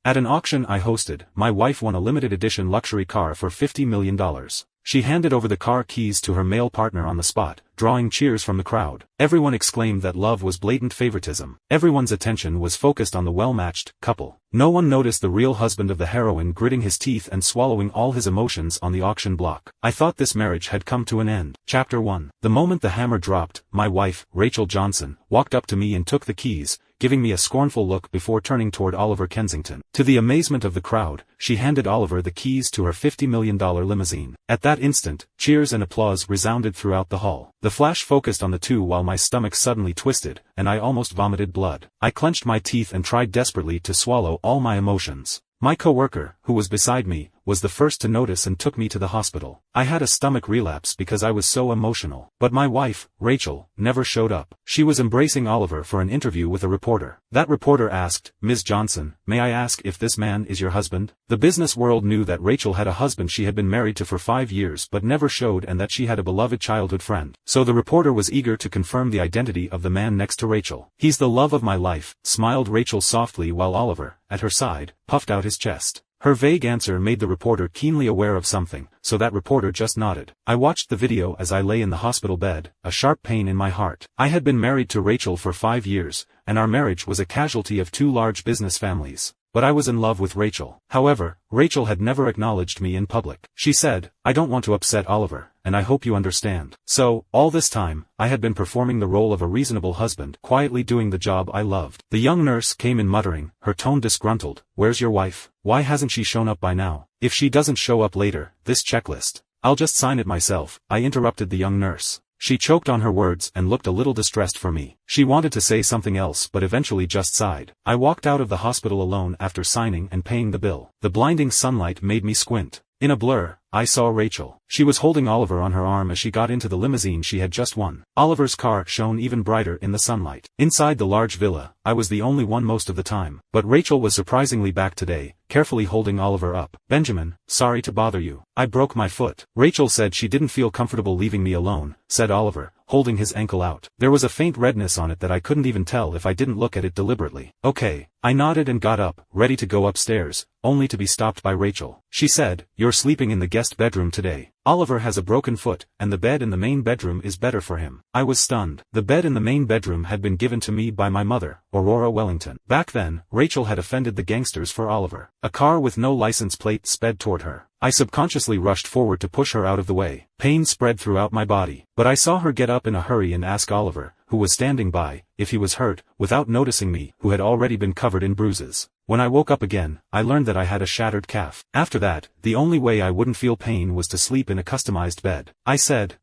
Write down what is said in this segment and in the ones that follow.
At an auction I hosted, my wife won a limited edition luxury car for $50 million. She handed over the car keys to her male partner on the spot, drawing cheers from the crowd. Everyone exclaimed that love was blatant favoritism. Everyone's attention was focused on the well-matched couple. No one noticed the real husband of the heroine gritting his teeth and swallowing all his emotions on the auction block. I thought this marriage had come to an end. Chapter 1. The moment the hammer dropped, my wife, Rachel Johnson, walked up to me and took the keys, giving me a scornful look before turning toward Oliver Kensington. To the amazement of the crowd, she handed Oliver the keys to her $50 million limousine. At that instant, cheers and applause resounded throughout the hall. The flash focused on the two while my stomach suddenly twisted, and I almost vomited blood. I clenched my teeth and tried desperately to swallow all my emotions. My coworker, who was beside me, was the first to notice and took me to the hospital. I had a stomach relapse because I was so emotional. But my wife, Rachel, never showed up. She was embracing Oliver for an interview with a reporter. That reporter asked, "Ms. Johnson, may I ask if this man is your husband?" The business world knew that Rachel had a husband she had been married to for 5 years but never showed, and that she had a beloved childhood friend. So the reporter was eager to confirm the identity of the man next to Rachel. "He's the love of my life," smiled Rachel softly while Oliver, at her side, puffed out his chest. Her vague answer made the reporter keenly aware of something, so that reporter just nodded. I watched the video as I lay in the hospital bed, a sharp pain in my heart. I had been married to Rachel for 5 years, and our marriage was a casualty of 2 large business families. But I was in love with Rachel. However, Rachel had never acknowledged me in public. She said, "I don't want to upset Oliver, and I hope you understand." So, all this time, I had been performing the role of a reasonable husband, quietly doing the job I loved. The young nurse came in muttering, her tone disgruntled, "Where's your wife? Why hasn't she shown up by now? If she doesn't show up later, this checklist. I'll just sign it myself," I interrupted the young nurse. She choked on her words and looked a little distressed for me. She wanted to say something else but eventually just sighed. I walked out of the hospital alone after signing and paying the bill. The blinding sunlight made me squint. In a blur, I saw Rachel. She was holding Oliver on her arm as she got into the limousine she had just won. Oliver's car shone even brighter in the sunlight. Inside the large villa, I was the only one most of the time. But Rachel was surprisingly back today, carefully holding Oliver up. "Benjamin, sorry to bother you. I broke my foot." Rachel said she didn't feel comfortable leaving me alone, said Oliver, holding his ankle out. There was a faint redness on it that I couldn't even tell if I didn't look at it deliberately. "Okay." I nodded and got up, ready to go upstairs, only to be stopped by Rachel. She said, "You're sleeping in the guest bedroom today. Oliver has a broken foot, and the bed in the main bedroom is better for him." I was stunned. The bed in the main bedroom had been given to me by my mother, Aurora Wellington. Back then, Rachel had offended the gangsters for Oliver. A car with no license plate sped toward her. I subconsciously rushed forward to push her out of the way. Pain spread throughout my body. But I saw her get up in a hurry and ask Oliver, who was standing by, if he was hurt, without noticing me, who had already been covered in bruises. When I woke up again, I learned that I had a shattered calf. After that, the only way I wouldn't feel pain was to sleep in a customized bed. I said,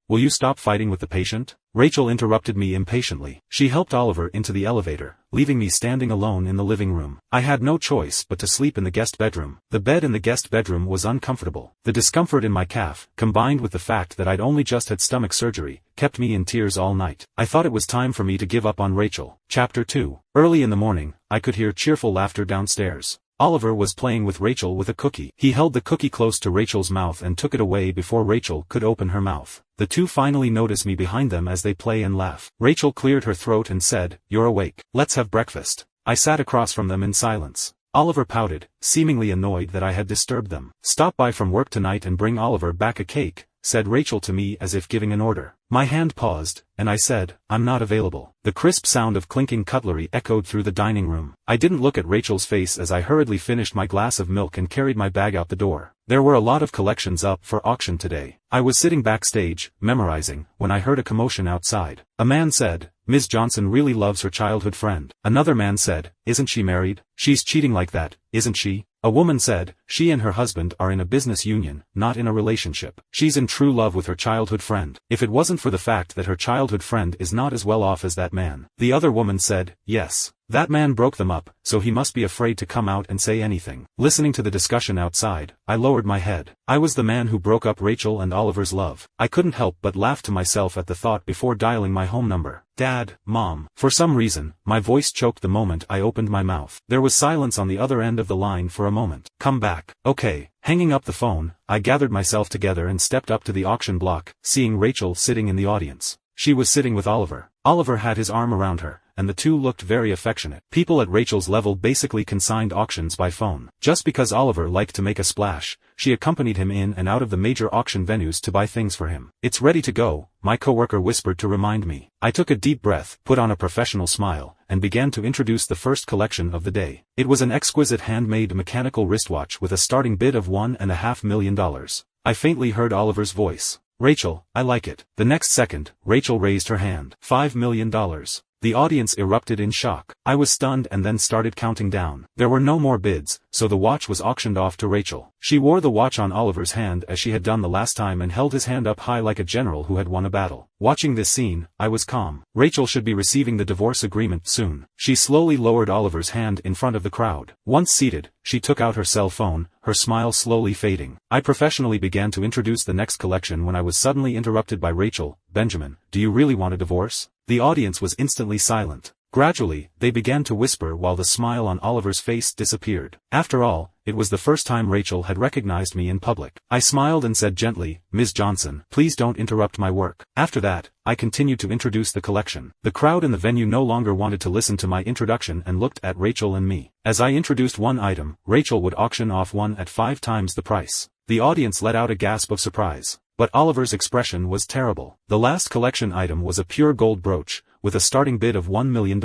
"Will you stop fighting with the patient?" Rachel interrupted me impatiently. She helped Oliver into the elevator, leaving me standing alone in the living room. I had no choice but to sleep in the guest bedroom. The bed in the guest bedroom was uncomfortable. The discomfort in my calf, combined with the fact that I'd only just had stomach surgery, kept me in tears all night. I thought it was time for me to give up on Rachel. Chapter 2. Early in the morning, I could hear cheerful laughter downstairs. Oliver was playing with Rachel with a cookie. He held the cookie close to Rachel's mouth and took it away before Rachel could open her mouth. The two finally notice me behind them as they play and laugh. Rachel cleared her throat and said, "You're awake. Let's have breakfast." I sat across from them in silence. Oliver pouted, seemingly annoyed that I had disturbed them. "Stop by from work tonight and bring Oliver back a cake," said Rachel to me as if giving an order. My hand paused, and I said, "I'm not available." The crisp sound of clinking cutlery echoed through the dining room. I didn't look at Rachel's face as I hurriedly finished my glass of milk and carried my bag out the door. There were a lot of collections up for auction today. I was sitting backstage, memorizing, when I heard a commotion outside. A man said, "Ms. Johnson really loves her childhood friend." Another man said, "Isn't she married? She's cheating like that, isn't she?" A woman said, "She and her husband are in a business union, not in a relationship. She's in true love with her childhood friend. If it wasn't for the fact that her childhood friend is not as well off as that man." The other woman said, "Yes. That man broke them up, so he must be afraid to come out and say anything." Listening to the discussion outside, I lowered my head. I was the man who broke up Rachel and Oliver's love. I couldn't help but laugh to myself at the thought before dialing my home number. "Dad, Mom." For some reason, my voice choked the moment I opened my mouth. There was silence on the other end of the line for a moment. "Come back." "Okay." Hanging up the phone, I gathered myself together and stepped up to the auction block, seeing Rachel sitting in the audience. She was sitting with Oliver. Oliver had his arm around her, and the two looked very affectionate. People at Rachel's level basically consigned auctions by phone. Just because Oliver liked to make a splash, she accompanied him in and out of the major auction venues to buy things for him. "It's ready to go," my coworker whispered to remind me. I took a deep breath, put on a professional smile, and began to introduce the first collection of the day. It was an exquisite handmade mechanical wristwatch with a starting bid of $1.5 million. I faintly heard Oliver's voice. "Rachel, I like it." The next second, Rachel raised her hand. $5 million. The audience erupted in shock. I was stunned and then started counting down. There were no more bids, so the watch was auctioned off to Rachel. She wore the watch on Oliver's hand as she had done the last time and held his hand up high like a general who had won a battle. Watching this scene, I was calm. Rachel should be receiving the divorce agreement soon. She slowly lowered Oliver's hand in front of the crowd. Once seated, she took out her cell phone, her smile slowly fading. I professionally began to introduce the next collection when I was suddenly interrupted by Rachel. "Benjamin, do you really want a divorce?" The audience was instantly silent. Gradually, they began to whisper while the smile on Oliver's face disappeared. After all, it was the first time Rachel had recognized me in public. I smiled and said gently, "Ms. Johnson, please don't interrupt my work." After that, I continued to introduce the collection. The crowd in the venue no longer wanted to listen to my introduction and looked at Rachel and me. As I introduced one item, Rachel would auction off one at 5 times the price. The audience let out a gasp of surprise. But Oliver's expression was terrible. The last collection item was a pure gold brooch, with a starting bid of $1 million.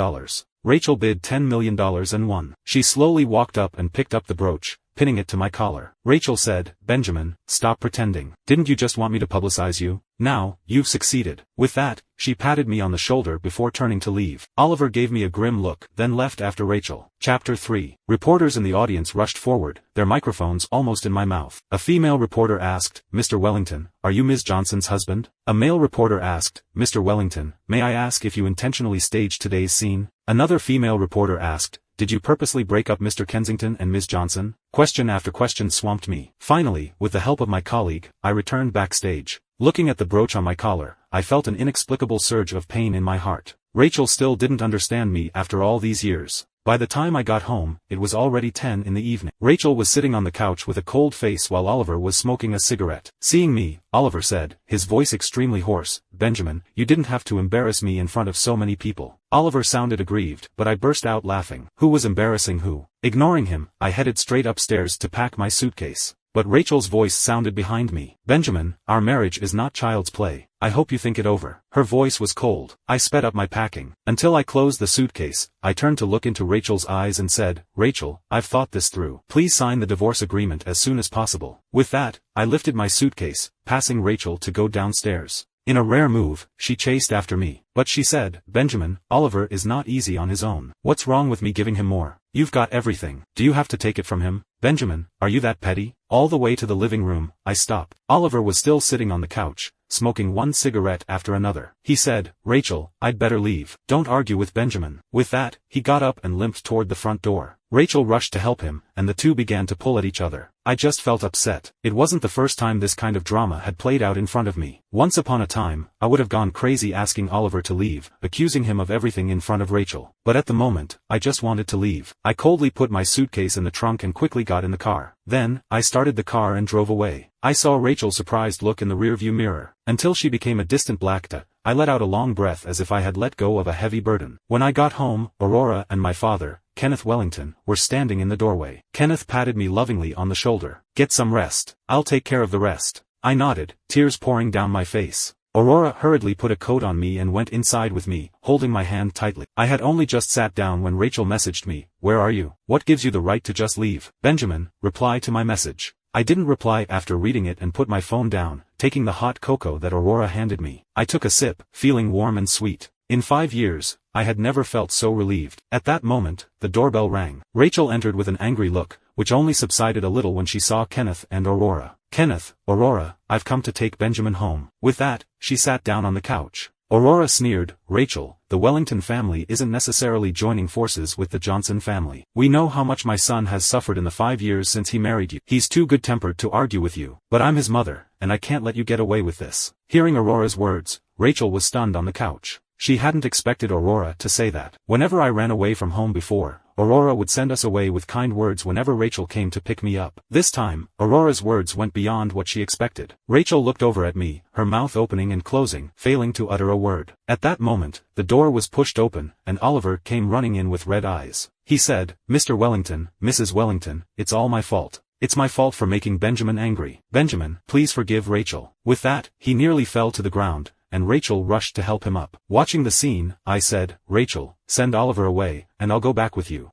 Rachel bid $10 million and won. She slowly walked up and picked up the brooch, pinning it to my collar. Rachel said, "Benjamin, stop pretending. Didn't you just want me to publicize you? Now, you've succeeded." With that, she patted me on the shoulder before turning to leave. Oliver gave me a grim look, then left after Rachel. Chapter 3. Reporters in the audience rushed forward, their microphones almost in my mouth. A female reporter asked, "Mr. Wellington, are you Ms. Johnson's husband?" A male reporter asked, "Mr. Wellington, may I ask if you intentionally staged today's scene?" Another female reporter asked, "Did you purposely break up Mr. Kensington and Ms. Johnson?" Question after question swamped me. Finally, with the help of my colleague, I returned backstage. Looking at the brooch on my collar, I felt an inexplicable surge of pain in my heart. Rachel still didn't understand me after all these years. By the time I got home, it was already 10 in the evening. Rachel was sitting on the couch with a cold face while Oliver was smoking a cigarette. Seeing me, Oliver said, his voice extremely hoarse, "Benjamin, you didn't have to embarrass me in front of so many people." Oliver sounded aggrieved, but I burst out laughing. Who was embarrassing who? Ignoring him, I headed straight upstairs to pack my suitcase. But Rachel's voice sounded behind me. "Benjamin, our marriage is not child's play. I hope you think it over." Her voice was cold. I sped up my packing. Until I closed the suitcase, I turned to look into Rachel's eyes and said, "Rachel, I've thought this through. Please sign the divorce agreement as soon as possible." With that, I lifted my suitcase, passing Rachel to go downstairs. In a rare move, she chased after me. But she said, "Benjamin, Oliver is not easy on his own. What's wrong with me giving him more? You've got everything. Do you have to take it from him? Benjamin, are you that petty?" All the way to the living room, I stopped. Oliver was still sitting on the couch, smoking one cigarette after another. He said, "Rachel, I'd better leave. Don't argue with Benjamin." With that, he got up and limped toward the front door. Rachel rushed to help him, and the two began to pull at each other. I just felt upset. It wasn't the first time this kind of drama had played out in front of me. Once upon a time, I would have gone crazy asking Oliver to leave, accusing him of everything in front of Rachel. But at the moment, I just wanted to leave. I coldly put my suitcase in the trunk and quickly got in the car. Then, I started the car and drove away. I saw Rachel's surprised look in the rearview mirror. Until she became a distant black dot, I let out a long breath as if I had let go of a heavy burden. When I got home, Aurora and my father, Kenneth Wellington, were standing in the doorway. Kenneth patted me lovingly on the shoulder. "Get some rest. I'll take care of the rest." I nodded, tears pouring down my face. Aurora hurriedly put a coat on me and went inside with me, holding my hand tightly. I had only just sat down when Rachel messaged me, "Where are you? What gives you the right to just leave?" "Benjamin, reply to my message." I didn't reply after reading it and put my phone down, taking the hot cocoa that Aurora handed me. I took a sip, feeling warm and sweet. In 5 years, I had never felt so relieved. At that moment, the doorbell rang. Rachel entered with an angry look, which only subsided a little when she saw Kenneth and Aurora. "Kenneth, Aurora, I've come to take Benjamin home." With that, she sat down on the couch. Aurora sneered, "Rachel, the Wellington family isn't necessarily joining forces with the Johnson family. We know how much my son has suffered in the 5 years since he married you. He's too good-tempered to argue with you. But I'm his mother, and I can't let you get away with this." Hearing Aurora's words, Rachel was stunned on the couch. She hadn't expected Aurora to say that. Whenever I ran away from home before, Aurora would send us away with kind words whenever Rachel came to pick me up. This time, Aurora's words went beyond what she expected. Rachel looked over at me, her mouth opening and closing, failing to utter a word. At that moment, the door was pushed open, and Oliver came running in with red eyes. He said, "Mr. Wellington, Mrs. Wellington, it's all my fault. It's my fault for making Benjamin angry. Benjamin, please forgive Rachel." With that, he nearly fell to the ground, and Rachel rushed to help him up. Watching the scene, I said, "Rachel, send Oliver away, and I'll go back with you."